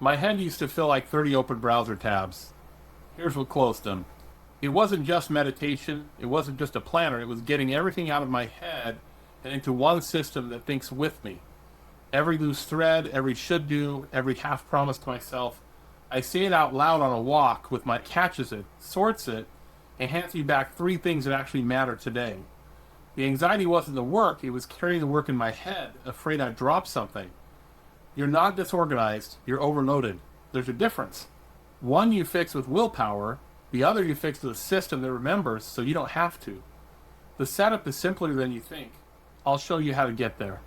My head used to feel like 30 open browser tabs. Here's what closed them. It wasn't just meditation, it wasn't just a planner, it was getting everything out of my head and into one system that thinks with me. Every loose thread, every should do, every half promise to myself, I say it out loud on a walk with my catches it, sorts it, and hands me back three things that actually matter today. The anxiety wasn't the work, it was carrying the work in my head, afraid I'd drop something. You're not disorganized, you're overloaded. There's a difference. One you fix with willpower, the other you fix with a system that remembers so you don't have to. The setup is simpler than you think. I'll show you how to get there.